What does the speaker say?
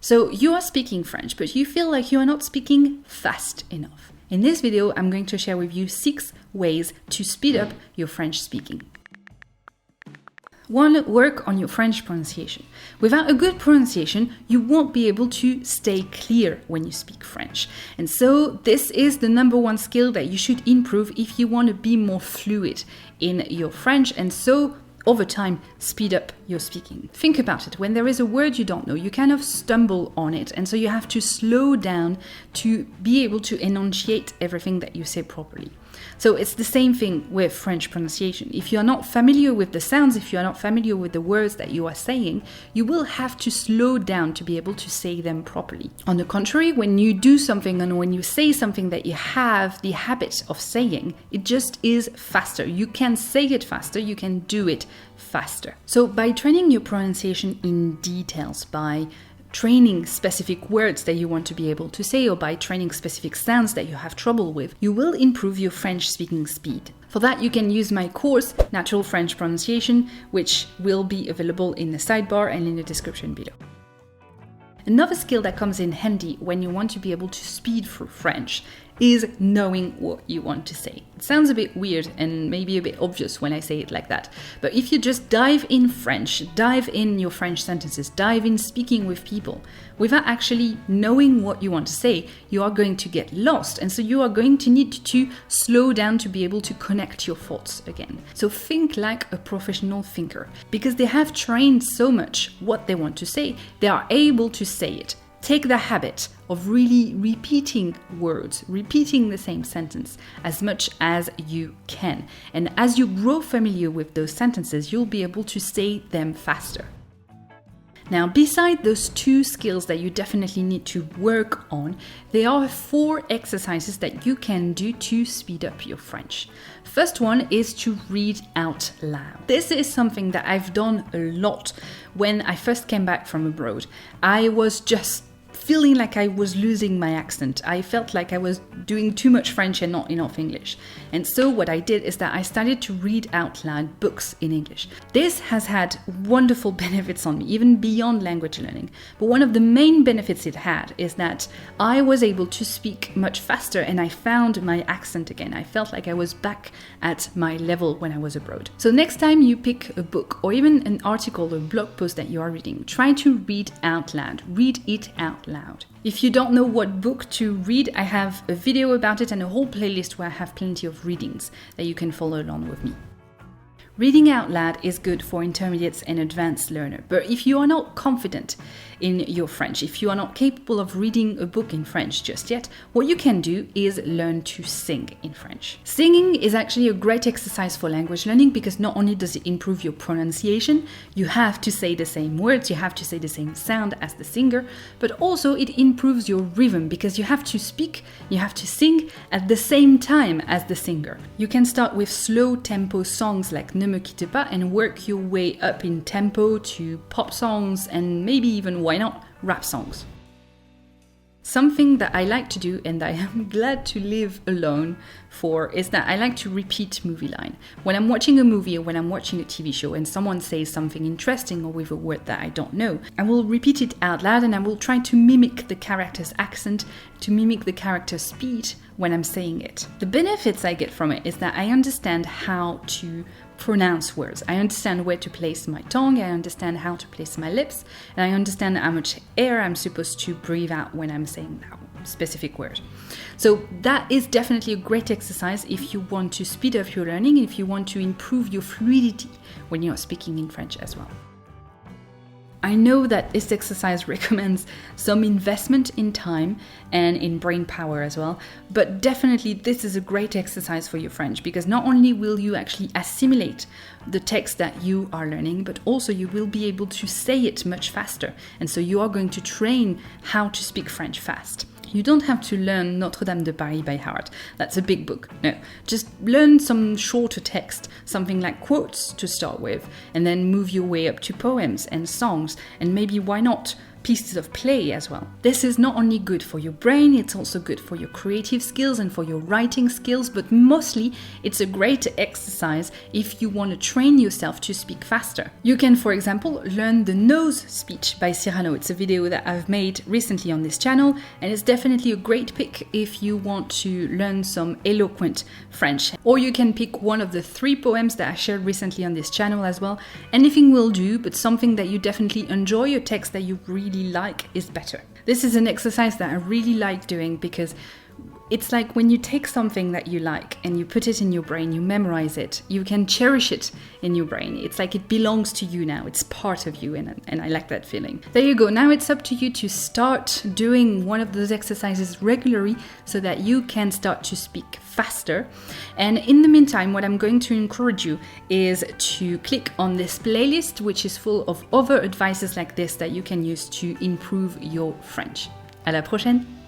So you are speaking French, but you feel like you are not speaking fast enough. In this video, I'm going to share with you 6 ways to speed up your French speaking. 1. Work on your French pronunciation. Without a good pronunciation, you won't be able to stay clear when you speak French. And so this is the number 1 skill that you should improve if you want to be more fluid in your French, and so over time, speed up your speaking. Think about it. When there is a word you don't know, you kind of stumble on it. And so you have to slow down to be able to enunciate everything that you say properly. So it's the same thing with French pronunciation. If you are not familiar with the sounds, if you are not familiar with the words that you are saying, you will have to slow down to be able to say them properly. On the contrary, when you do something and when you say something that you have the habit of saying, it just is faster. You can say it faster, you can do it faster. So by training your pronunciation in details, by training specific words that you want to be able to say, or by training specific sounds that you have trouble with, you will improve your French speaking speed. For that, you can use my course, Natural French Pronunciation, which will be available in the sidebar and in the description below. Another skill that comes in handy when you want to be able to speed through French is knowing what you want to say. It sounds a bit weird and maybe a bit obvious when I say it like that, but if you just dive in French, dive in your French sentences, dive in speaking with people, without actually knowing what you want to say, you are going to get lost, and so you are going to need to slow down to be able to connect your thoughts again. So think like a professional thinker, because they have trained so much what they want to say, they are able to say it. Take the habit of really repeating words, repeating the same sentence as much as you can. And as you grow familiar with those sentences, you'll be able to say them faster. Now, beside those 2 skills that you definitely need to work on, there are 4 exercises that you can do to speed up your French. First one is to read out loud. This is something that I've done a lot when I first came back from abroad. I was just feeling like I was losing my accent. I felt like I was doing too much French and not enough English. And so what I did is that I started to read out loud books in English. This has had wonderful benefits on me, even beyond language learning. But one of the main benefits it had is that I was able to speak much faster and I found my accent again. I felt like I was back at my level when I was abroad. So next time you pick a book or even an article or blog post that you are reading, try to read out loud. Read it out loud. If you don't know what book to read, I have a video about it and a whole playlist where I have plenty of readings that you can follow along with me. Reading out loud is good for intermediates and advanced learners, but if you are not confident in your French, if you are not capable of reading a book in French just yet, what you can do is learn to sing in French. Singing is actually a great exercise for language learning because not only does it improve your pronunciation, you have to say the same words, you have to say the same sound as the singer, but also it improves your rhythm because you have to speak, you have to sing at the same time as the singer. You can start with slow tempo songs like Ne me quitte pas and work your way up in tempo to pop songs and maybe even, why not, rap songs. Something that I like to do, and I am glad to live alone for, is that I like to repeat movie line. When I'm watching a movie or when I'm watching a TV show and someone says something interesting or with a word that I don't know, I will repeat it out loud and I will try to mimic the character's accent, to mimic the character's speed when I'm saying it. The benefits I get from it is that I understand how to pronounce words. I understand where to place my tongue, I understand how to place my lips, and I understand how much air I'm supposed to breathe out when I'm saying that specific word. So that is definitely a great exercise if you want to speed up your learning, if you want to improve your fluidity when you're speaking in French as well. I know that this exercise recommends some investment in time and in brain power as well, but definitely this is a great exercise for your French because not only will you actually assimilate the text that you are learning, but also you will be able to say it much faster. And so you are going to train how to speak French fast. You don't have to learn Notre Dame de Paris by heart. That's a big book. No, just learn some shorter text, something like quotes to start with, and then move your way up to poems and songs, and maybe, why not, pieces of play as well. This is not only good for your brain, it's also good for your creative skills and for your writing skills, but mostly it's a great exercise if you want to train yourself to speak faster. You can, for example, learn the nose speech by Cyrano. It's a video that I've made recently on this channel, and it's definitely a great pick if you want to learn some eloquent French. Or you can pick one of the 3 poems that I shared recently on this channel as well. Anything will do, but something that you definitely enjoy, a text that you really like is better. This is an exercise that I really like doing because it's like when you take something that you like and you put it in your brain, you memorize it, you can cherish it in your brain. It's like it belongs to you now, it's part of you, and I like that feeling. There you go, now it's up to you to start doing one of those exercises regularly so that you can start to speak faster. And in the meantime, what I'm going to encourage you is to click on this playlist, which is full of other advices like this that you can use to improve your French. À la prochaine!